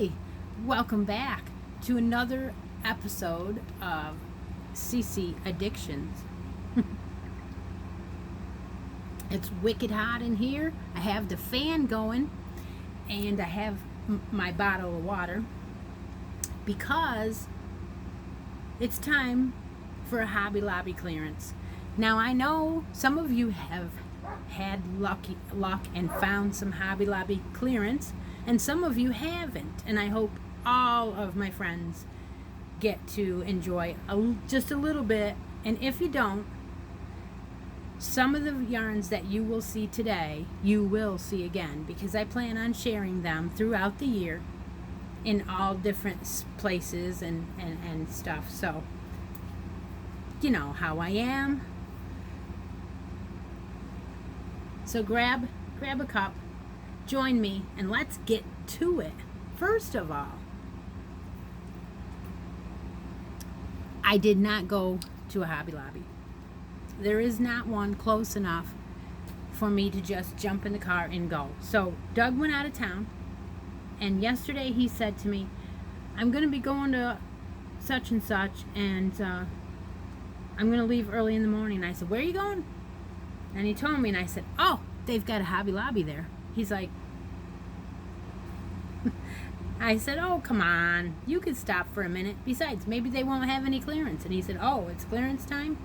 Hi, welcome back to another episode of CC Addictions. It's wicked hot in here. I have the fan going and I have my bottle of water because it's time for a Hobby Lobby clearance. Now I know some of you have had luck and found some Hobby Lobby clearance, and some of you haven't, and I hope all of my friends get to enjoy just a little bit. And if you don't, some of the yarns that you will see today you will see again, because I plan on sharing them throughout the year in all different places and stuff. So you know how I am. So grab a cup, join me, and let's get to it. First of all, I did not go to a Hobby Lobby. There is not one close enough for me to just jump in the car and go. So Doug went out of town, and yesterday he said to me, I'm going to be going to such and such, and I'm going to leave early in the morning. I said, where are you going? And he told me, and I said, oh, they've got a Hobby Lobby there. He's like, I said, oh, come on. You could stop for a minute. Besides, maybe they won't have any clearance. And he said, oh, it's clearance time?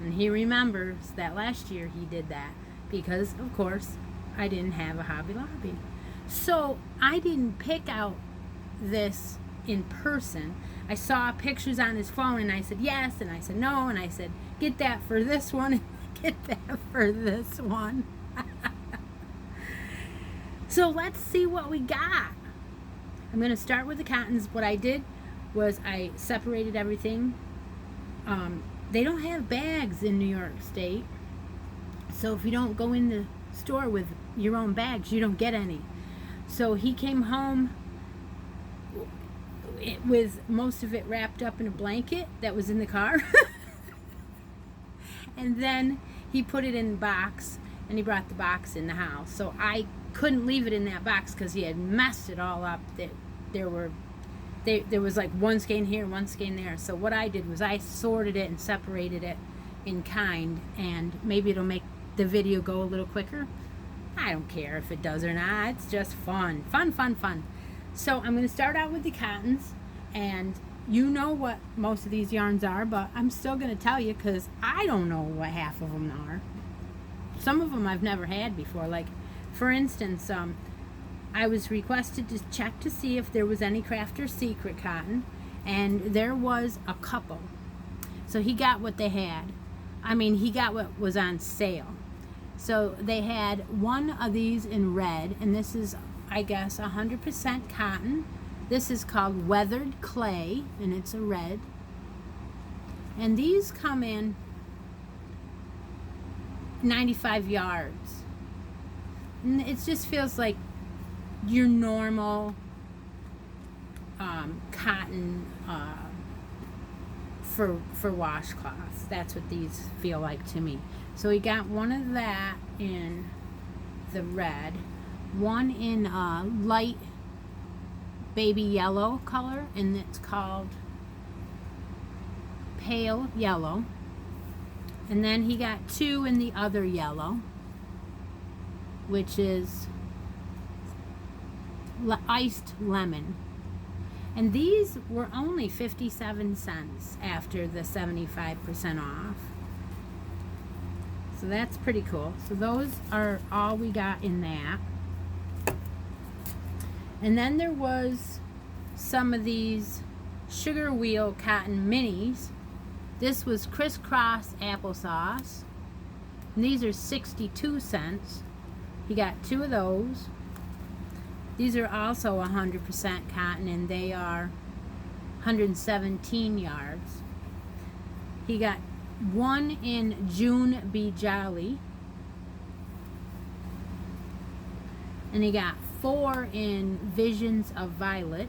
And he remembers that last year he did that because, of course, I didn't have a Hobby Lobby. So I didn't pick out this in person. I saw pictures on his phone, and I said yes, and I said no, and I said, get that for this one, and get that for this one. So let's see what we got. I'm going to start with the cottons. What I did was I separated everything. They don't have bags in New York State, so if you don't go in the store with your own bags, you don't get any. So he came home with most of it wrapped up in a blanket that was in the car. And then he put it in a box, and he brought the box in the house. So I couldn't leave it in that box because he had messed it all up. There was like one skein here, one skein there. So what I did was I sorted it and separated it in kind, and maybe it'll make the video go a little quicker. I don't care if it does or not. It's just fun. Fun. So I'm going to start out with the cottons, and you know what most of these yarns are, but I'm still going to tell you because I don't know what half of them are. Some of them I've never had before. Like, for instance, I was requested to check to see if there was any Crafter's Secret cotton, and there was a couple. So he got what they had. I mean, he got what was on sale. So they had one of these in red, and this is, I guess, 100% cotton. This is called Weathered Clay, and it's a red. And these come in 95 yards. And it just feels like your normal cotton for washcloths. That's what these feel like to me. So we got one of that in the red, one in light baby yellow color, and it's called pale yellow. And then he got two in the other yellow, which is iced lemon. And these were only 57 cents after the 75% off. So that's pretty cool. So those are all we got in that. And then there was some of these sugar wheel cotton minis. This was crisscross applesauce. And these are 62 cents. He got two of those. These are also 100% cotton, and they are 117 yards. He got one in June Be Jolly. And he got four in Visions of Violet.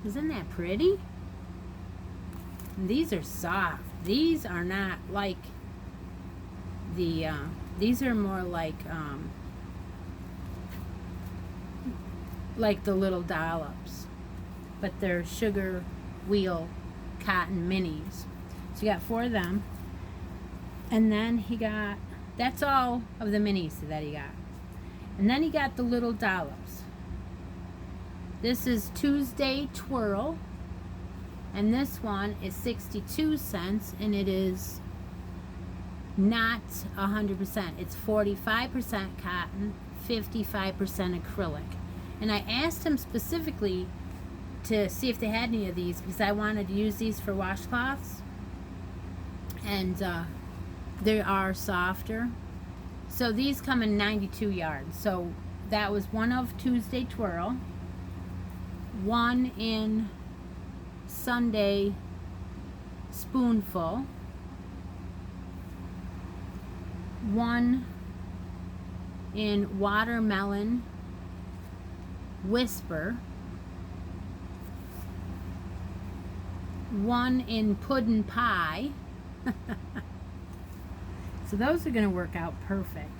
Isn't that pretty? And these are soft. These are not like the, these are more like the little dollops. but they're sugar wheel cotton minis. So he got 4 of them. And then he got, that's all of the minis that he got. And then he got the little dollops. This is Tuesday Twirl. And this one is 62 cents. And it is not 100%. It's 45% cotton, 55% acrylic. And I asked him specifically to see if they had any of these because I wanted to use these for washcloths. And they are softer. So these come in 92 yards. So that was one of Tuesday Twirl, one in Sunday Spoonful, one in Watermelon Whisper, one in Puddin' Pie. So those are going to work out perfect.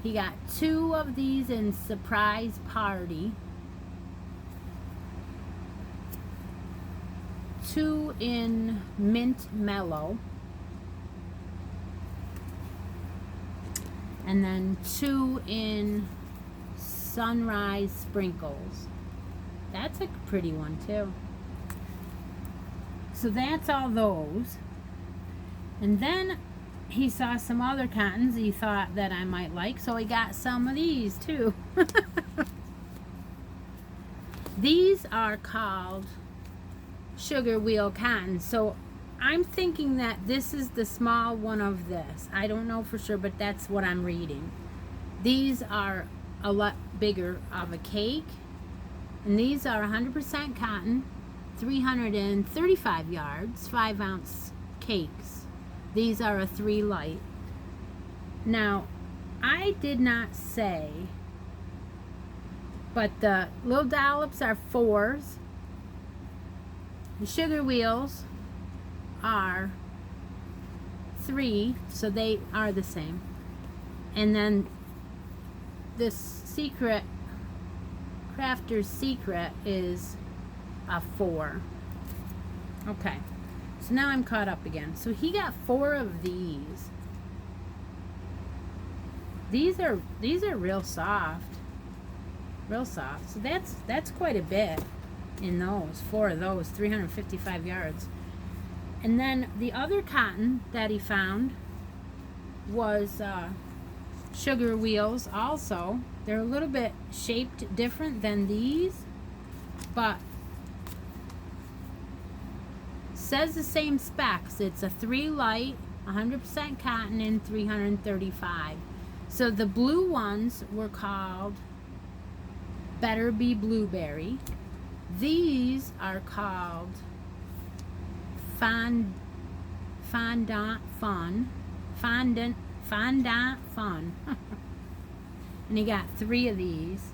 He got 2 of these in Surprise Party, 2 in Mint Mellow, and then 2 in Sunrise Sprinkles. That's a pretty one too. So that's all those. And then he saw some other cottons he thought that I might like, so he got some of these too. These are called sugar wheel cotton. So I'm thinking that this is the small one of this. I don't know for sure, but that's what I'm reading. These are a lot bigger of a cake, and these are 100% cotton, 335 yards, 5-ounce cakes. These are a 3 light. Now, I did not say, but the little dollops are 4s. The sugar wheels are 3, so they are the same. And then this secret, Crafter's Secret, is a 4. Okay. So now I'm caught up again. So he got 4 of these. These are real soft. Real soft. So that's quite a bit in those. 4 of those, 355 yards. And then the other cotton that he found was sugar wheels also. They're a little bit shaped different than these, but says the same specs. It's a 3 light, 100% cotton, and 335. So the blue ones were called Better Be Blueberry. These are called Fondant Fun. Fondant Fun. And he got 3 of these.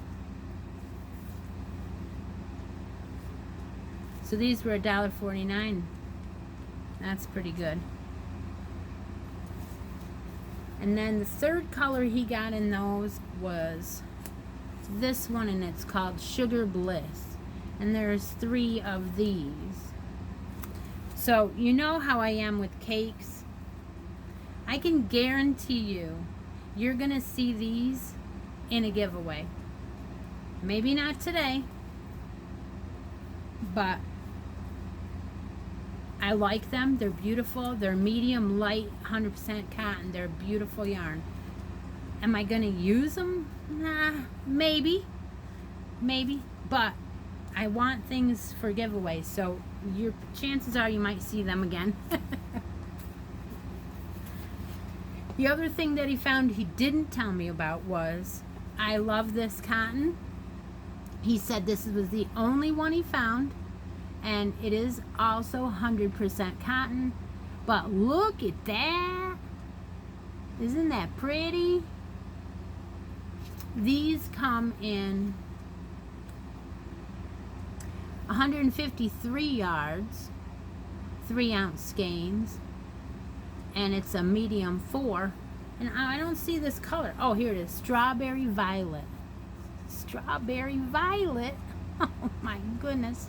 So these were $1.49. That's pretty good. And then the third color he got in those was this one, and it's called Sugar Bliss. And there's 3 of these. So you know how I am with cakes. I can guarantee you're gonna see these in a giveaway. Maybe not today, but I like them. They're beautiful. They're medium light, 100% cotton. They're beautiful yarn. Am I going to use them? Nah, maybe. But I want things for giveaways, so your chances are you might see them again. The other thing that he found he didn't tell me about was, I love this cotton. He said this was the only one he found. And it is also 100% cotton. But look at that. Isn't that pretty? These come in 153 yards, 3-ounce skeins. And it's a medium 4. And I don't see this color. Oh, here it is. Strawberry Violet. Strawberry Violet. Oh my goodness.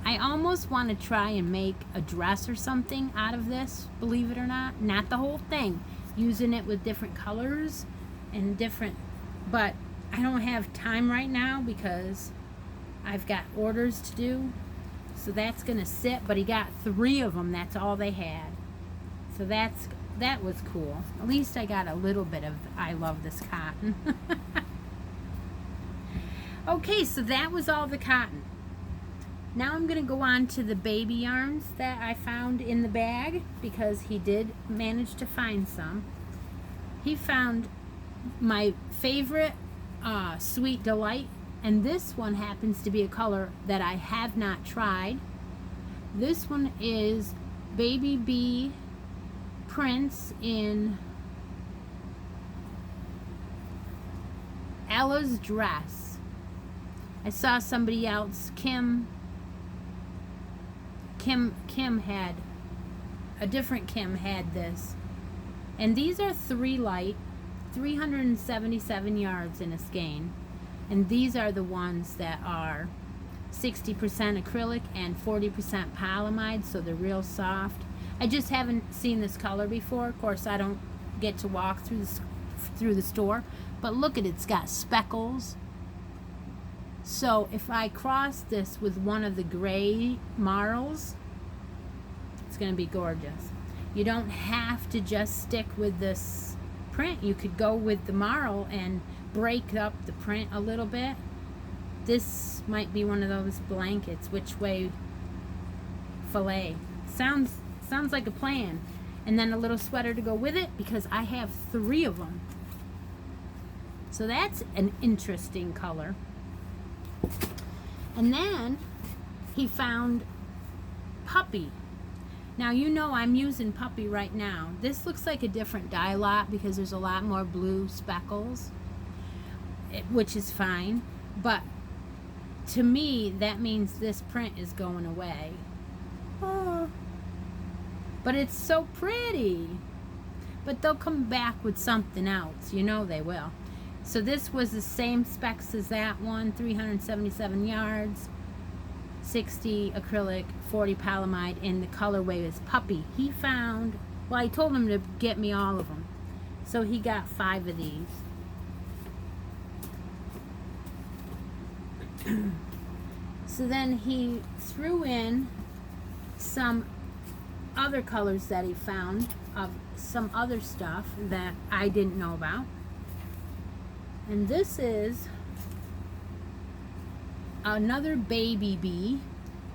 I almost want to try and make a dress or something out of this, believe it or not. Not the whole thing. Using it with different colors and different, but I don't have time right now because I've got orders to do. So that's going to sit, but he got 3 of them. That's all they had. So that was cool. At least I got a little bit of I love this cotton. Okay, so that was all the cotton. Now I'm going to go on to the baby yarns that I found in the bag because he did manage to find some. He found my favorite Sweet Delight, and this one happens to be a color that I have not tried. This one is Baby Bee Prince in Ella's Dress. I saw somebody else, Kim had, a different Kim had this. And these are 3 light, 377 yards in a skein. And these are the ones that are 60% acrylic and 40% polyamide, so they're real soft. I just haven't seen this color before. Of course, I don't get to walk through the store. But look at it, it's got speckles. So if I cross this with one of the gray marls, it's going to be gorgeous. You don't have to just stick with this print. You could go with the marl and break up the print a little bit. This might be one of those blankets. Which way fillet? Sounds like a plan. And then a little sweater to go with it because I have 3 of them. So that's an interesting color. And then he found Puppy. Now you know I'm using Puppy right now. This looks like a different dye lot because there's a lot more blue speckles, which is fine. But to me, that means this print is going away. Oh. But it's so pretty. But they'll come back with something else. You know they will. So this was the same specs as that one, 377 yards, 60 acrylic, 40 polyamide, and the colorway is Puppy. He found, well, I told him to get me all of them. So he got 5 of these. So then he threw in some other colors that he found of some other stuff that I didn't know about. And this is another Baby Bee.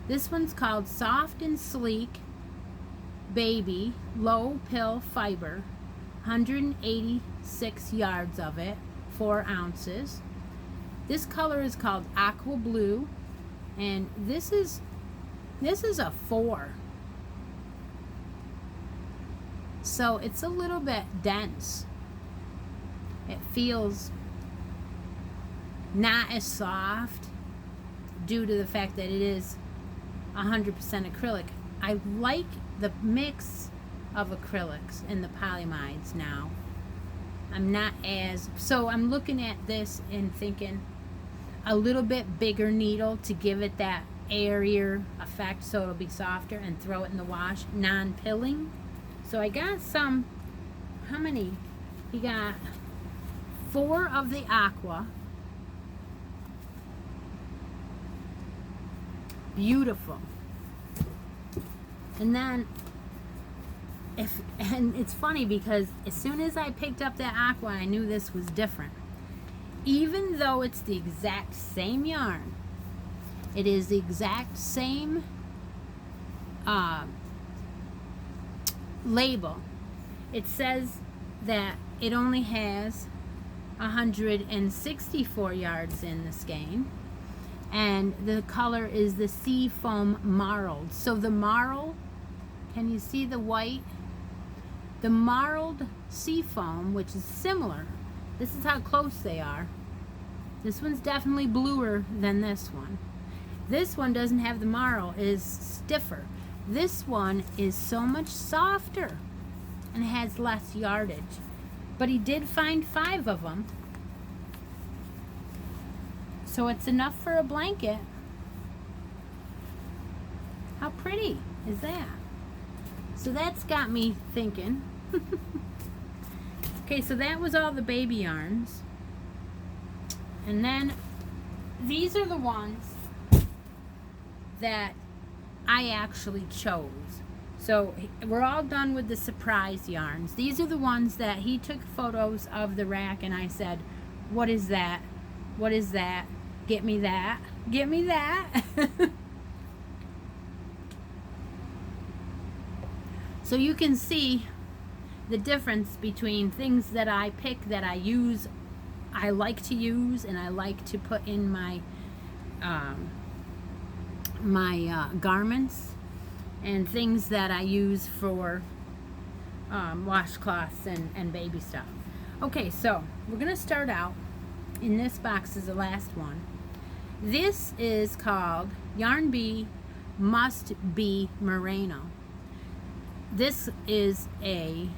This one's called Soft and Sleek Baby Low Pill Fiber. 186 yards of it, 4 ounces. This color is called Aqua Blue, and this is a 4. So it's a little bit dense. It feels not as soft due to the fact that it is 100% acrylic. I like the mix of acrylics and the polyamides now. I'm not as, so I'm looking at this and thinking a little bit bigger needle to give it that airier effect so it'll be softer, and throw it in the wash, non-pilling. So I got some, how many? He got 4 of the aqua. Beautiful. And then and it's funny because as soon as I picked up that aqua, I knew this was different. Even though it's the exact same yarn, it is the exact same label. It says that it only has 164 yards in the skein, and the color is the sea foam marled. So the marl, can you see the white? The marled sea foam, which is similar, this is how close they are. This one's definitely bluer than this one. This one doesn't have the marl, it is stiffer. This one is so much softer and has less yardage. But he did find 5 of them. So it's enough for a blanket. pretty is that? So that's got me thinking. Okay, so that was all the baby yarns. And then these are the ones that I actually chose. So we're all done with the surprise yarns. These are the ones that he took photos of the rack and I said, what is that? What is that? Get me that. Get me that. So you can see the difference between things that I pick, that I use, I like to use, and I like to put in my garments, and things that I use for washcloths and baby stuff. Okay, so we're gonna start out. In this box is the last one. This is called Yarn Bee Must Be Merino. This is an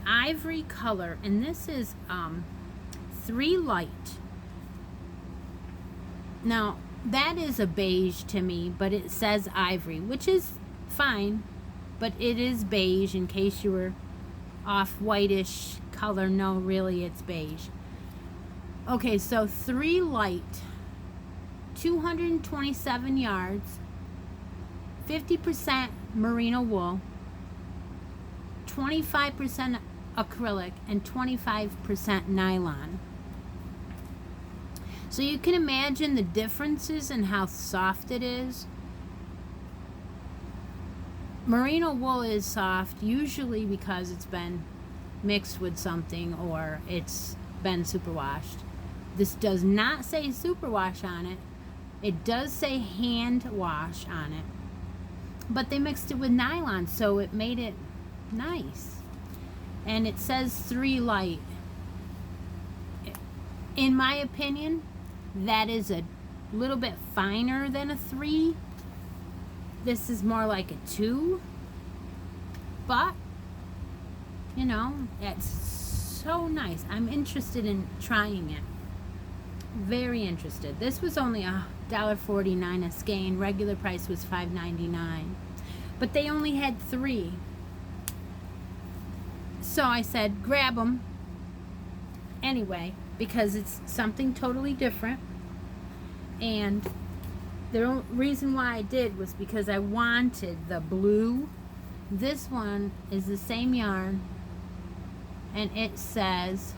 ivory color, and this is 3 light. Now that is a beige to me, but it says ivory, which is fine, but it is beige in case you were off whitish color. No, really it's beige. Okay, so 3 light, 227 yards, 50% merino wool, 25% acrylic, and 25% nylon. So you can imagine the differences in how soft it is. Merino wool is soft usually because it's been mixed with something or it's been superwashed. This does not say superwash on it. It does say hand wash on it, but they mixed it with nylon, so it made it nice. And it says 3 light. In my opinion, that is a little bit finer than a 3. This is more like a 2, but you know, it's so nice. I'm interested in trying it. Very interested. This was only $1.49 a skein. Regular price was $5.99, but they only had 3. So I said, grab them anyway, because it's something totally different. And the reason why I did was because I wanted the blue. This one is the same yarn, and it says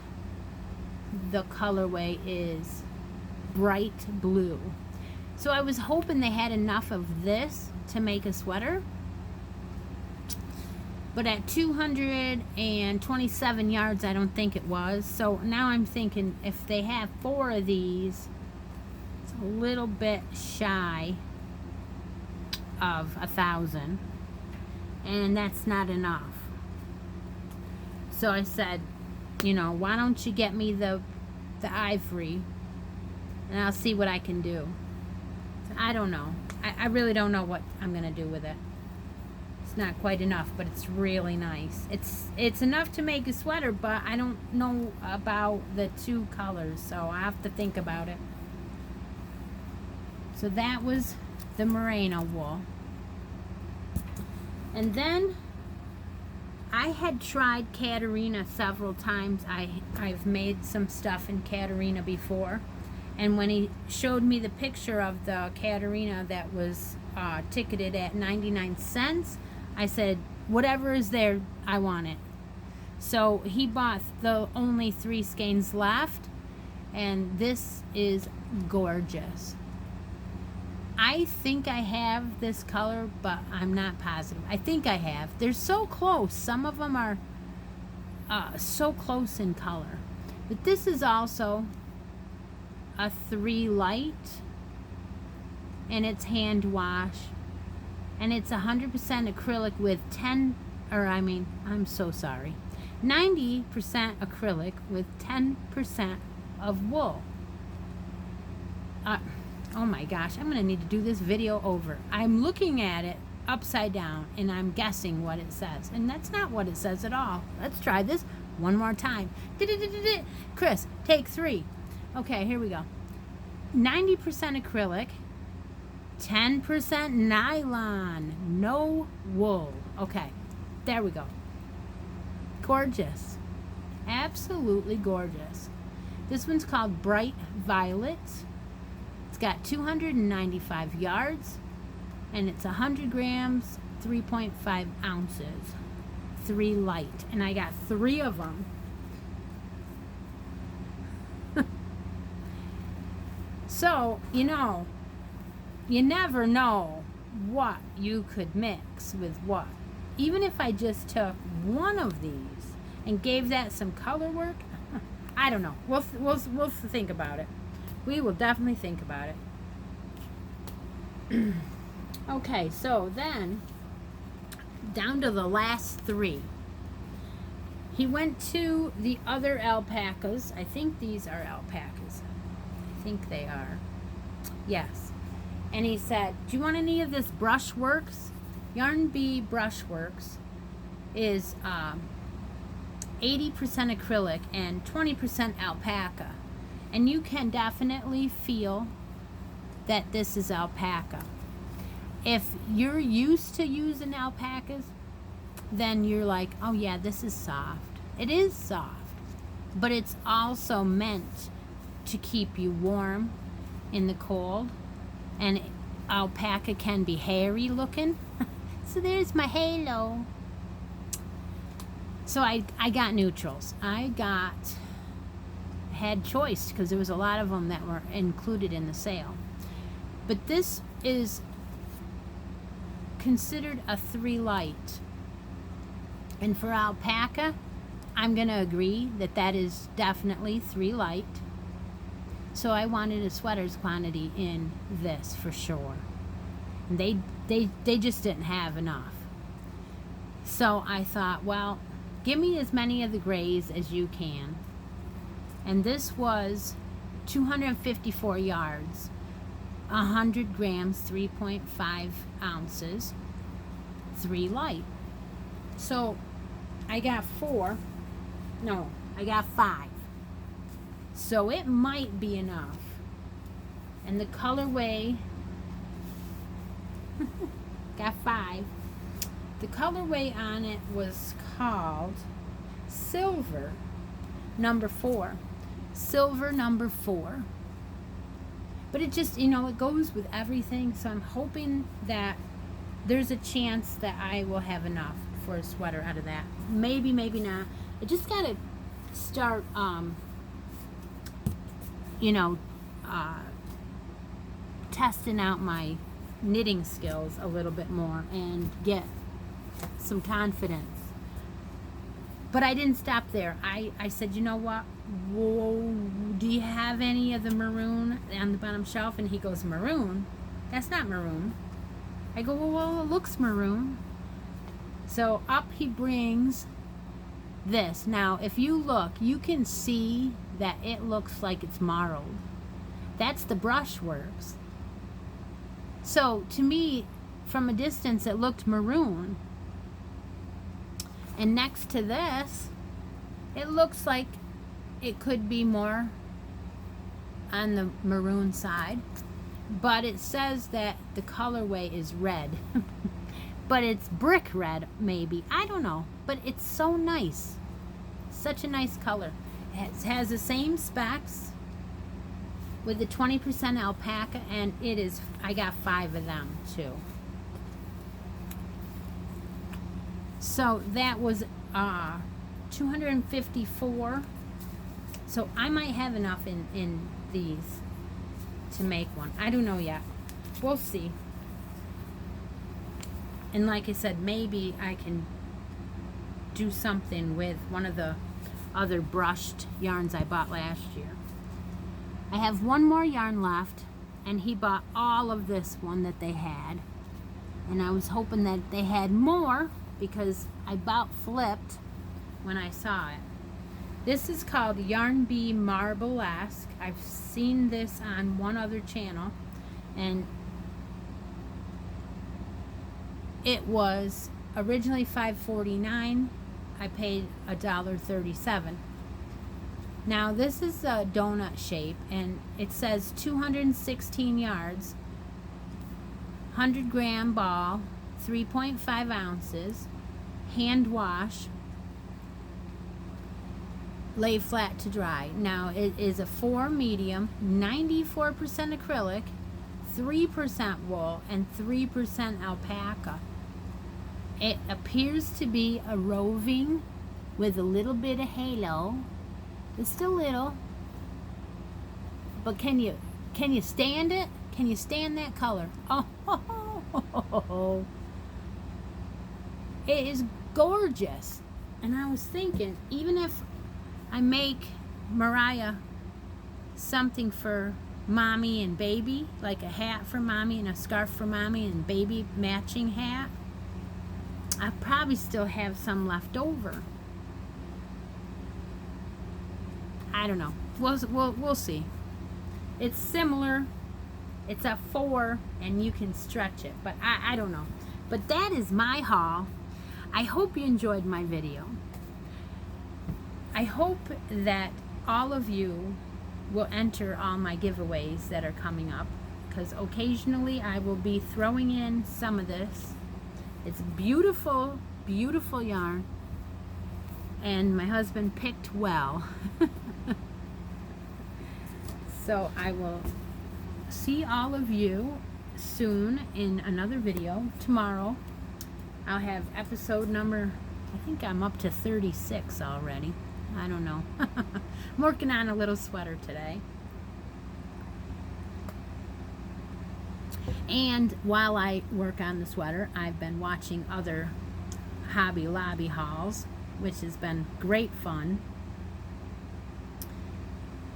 the colorway is bright blue. So I was hoping they had enough of this to make a sweater. But at 227 yards, I don't think it was. So now I'm thinking if they have 4 of these, it's a little bit shy of 1,000. And that's not enough. So I said, you know, why don't you get me the ivory, and I'll see what I can do. So I don't know. I really don't know what I'm going to do with it. It's not quite enough, but it's really nice. It's enough to make a sweater, but I don't know about the 2 colors, so I have to think about it. So that was the merino wool. And then I had tried Katarina several times. I've made some stuff in Katarina before, and when he showed me the picture of the Katarina that was ticketed at 99 cents, I said, whatever is there, I want it. So he bought the only 3 skeins left, and this is gorgeous. I think I have this color, but I'm not positive. I think I have. They're so close. Some of them are so close in color. But this is also a 3 light, and it's hand wash, and it's 100% acrylic with 90% acrylic with 10% of wool. Oh my gosh, I'm gonna need to do this video over. I'm looking at it upside down and I'm guessing what it says, and that's not what it says at all. Let's try this one more time. Chris, take 3. Okay, here we go. 90% acrylic, 10% nylon, no wool. Okay, there we go. Gorgeous. Absolutely gorgeous. This one's called Bright Violet. It's got 295 yards, and it's 100 grams, 3.5 ounces. 3 light, and I got 3 of them. So, you know, you never know what you could mix with what. Even if I just took one of these and gave that some color work, I don't know. We'll think about it. We will definitely think about it. Okay, so then down to the last 3. He went to the other alpacas. I think these are alpacas. I think they are. Yes. And he said, do you want any of this Brushworks? Yarn Bee Brushworks is 80% acrylic and 20% alpaca. And you can definitely feel that this is alpaca. If you're used to using alpacas, then you're like, oh yeah, this is soft. It is soft, but it's also meant to keep you warm in the cold. And alpaca can be hairy looking. So there's my halo. So I got neutrals. Had choice because there was a lot of them that were included in the sale. But this is considered a 3 light. And for alpaca, I'm going to agree that that is definitely 3 light. So I wanted a sweater's quantity in this for sure. And they just didn't have enough. So I thought, well, give me as many of the grays as you can. And this was 254 yards, 100 grams, 3.5 ounces, 3 light. So I got 4. No, I got 5. So it might be enough. And the colorway, got 5. The colorway on it was called Silver number 4. Silver number 4. But it just, you know, it goes with everything. So I'm hoping that there's a chance that I will have enough for a sweater out of that. Maybe, maybe not. I just got to start, testing out my knitting skills a little bit more and get some confidence. But I didn't stop there. I said, you know what? Whoa, do you have any of the maroon on the bottom shelf? And he goes, maroon? That's not maroon. I go, well, it looks maroon. So up he brings this. Now, if you look, you can see that it looks like it's marled. That's the Brushworks. So to me, from a distance, it looked maroon. And next to this, it looks like it could be more on the maroon side. But it says that the colorway is red. But it's brick red, maybe. I don't know. But it's so nice. Such a nice color. It has the same specs with the 20% alpaca, and it is, I got 5 of them too. So that was 254. So I might have enough in these to make one. I don't know yet. We'll see. And like I said, maybe I can do something with one of the other brushed yarns I bought last year. I have one more yarn left, and he bought all of this one that they had. And I was hoping that they had more because I about flipped when I saw it. This is called Yarn Bee Marblesque. I've seen this on one other channel, and it was originally $5.49. I paid $1.37. Now this is a donut shape, and it says 216 yards, 100-gram ball, 3.5 ounces, hand wash, lay flat to dry. Now it is a 4 medium, 94% acrylic, 3% wool, and 3% alpaca. It appears to be a roving with a little bit of halo. Just a little. But can you stand it? Can you stand that color? Oh, it is gorgeous. And I was thinking, even if I make Mariah something for mommy and baby, like a hat for mommy and a scarf for mommy and baby matching hat, I probably still have some left over. I don't know. We'll see. It's similar. It's a 4 and you can stretch it, but I don't know. But that is my haul. I hope you enjoyed my video. I hope that all of you will enter all my giveaways that are coming up, because occasionally I will be throwing in some of this. It's beautiful, beautiful yarn, and my husband picked well. So I will see all of you soon in another video. Tomorrow I'll have episode number, I think I'm up to 36 already. I don't know. I'm working on a little sweater today. And while I work on the sweater, I've been watching other Hobby Lobby hauls, which has been great fun.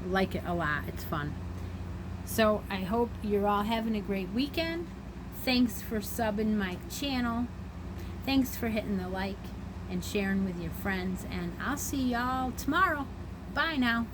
Like it a lot. It's fun. So I hope you're all having a great weekend. Thanks for subbing my channel. Thanks for hitting the like and sharing with your friends. And I'll see y'all tomorrow. Bye now.